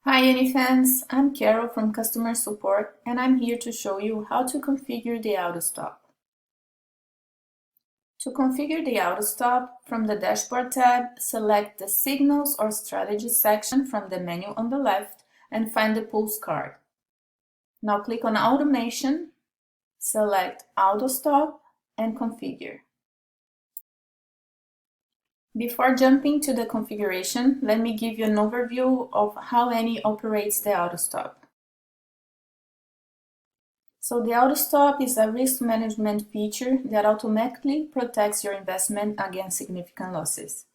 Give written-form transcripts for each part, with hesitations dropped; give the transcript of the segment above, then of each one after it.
Hi Unifans, I'm Carol from Customer Support and I'm here to show you how to configure the auto stop. To configure the auto stop, from the Dashboard tab, select the Signals or Strategy section from the menu on the left and find the Pulse card. Now click on Automation, select Auto Stop and Configure. Before jumping to the configuration, let me give you an overview of how ANY operates the auto stop. So the auto stop is a risk management feature that automatically protects your investment against significant losses.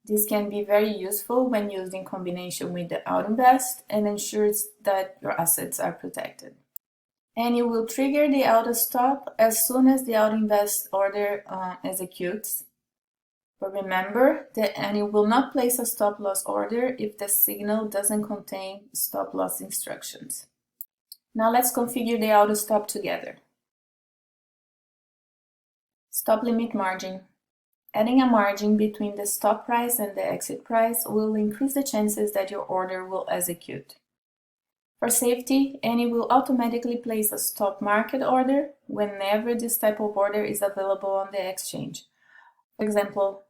This can be very useful when used in combination with the AutoInvest and ensures that your assets are protected. And you will trigger the auto stop as soon as the AutoInvest order executes. But remember that ANY will not place a stop loss order if the signal doesn't contain stop loss instructions. Now let's configure the auto stop together. Stop limit margin. Adding a margin between the stop price and the exit price will increase the chances that your order will execute. For safety, ANY will automatically place a stop market order whenever this type of order is available on the exchange. For example,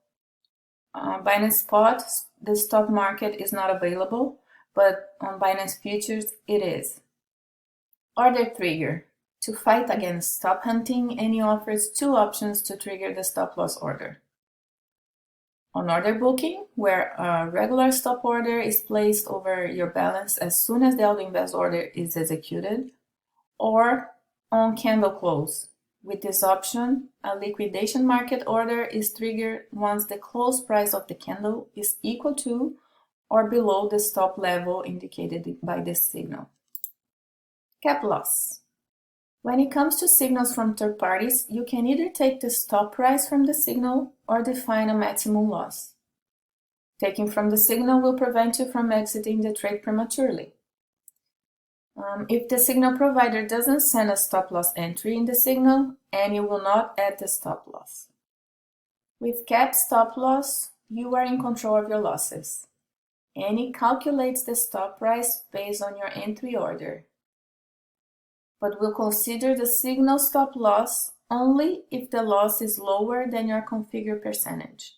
Binance Spot, the stop market is not available, but on Binance Futures it is. Order trigger. To fight against stop hunting, ANY offers two options to trigger the stop loss order. On order booking, where a regular stop order is placed over your balance as soon as the AutoInvest order is executed, or on candle close. With this option, a liquidation market order is triggered once the close price of the candle is equal to or below the stop level indicated by the signal. Cap loss. When it comes to signals from third parties, you can either take the stop price from the signal or define a maximum loss. Taking from the signal will prevent you from exiting the trade prematurely. If the signal provider doesn't send a stop loss entry in the signal, ANY will not add the stop loss. With cap stop loss, you are in control of your losses. ANY calculates the stop price based on your entry order, but will consider the signal stop loss only if the loss is lower than your configure percentage.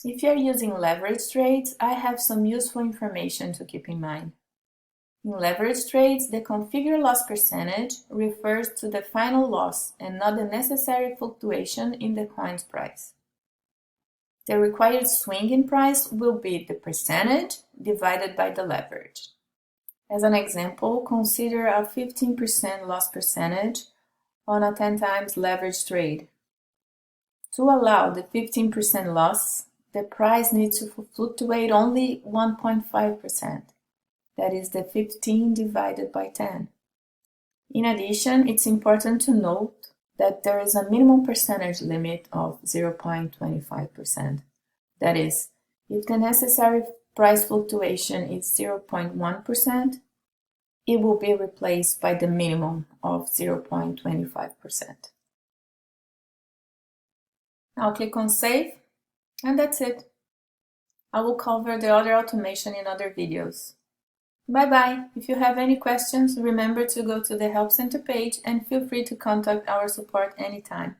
If you are using leverage trades, I have some useful information to keep in mind. In leverage trades, the configure loss percentage refers to the final loss and not the necessary fluctuation in the coin's price. The required swing in price will be the percentage divided by the leverage. As an example, consider a 15% loss percentage on a 10 times leverage trade. To allow the 15% loss, the price needs to fluctuate only 1.5%. That is the 15 divided by 10. In addition, it's important to note that there is a minimum percentage limit of 0.25%. That is, if the necessary price fluctuation is 0.1%, it will be replaced by the minimum of 0.25%. Now click on Save, and that's it. I will cover the other automation in other videos. Bye-bye! If you have any questions, remember to go to the Help Center page and feel free to contact our support anytime.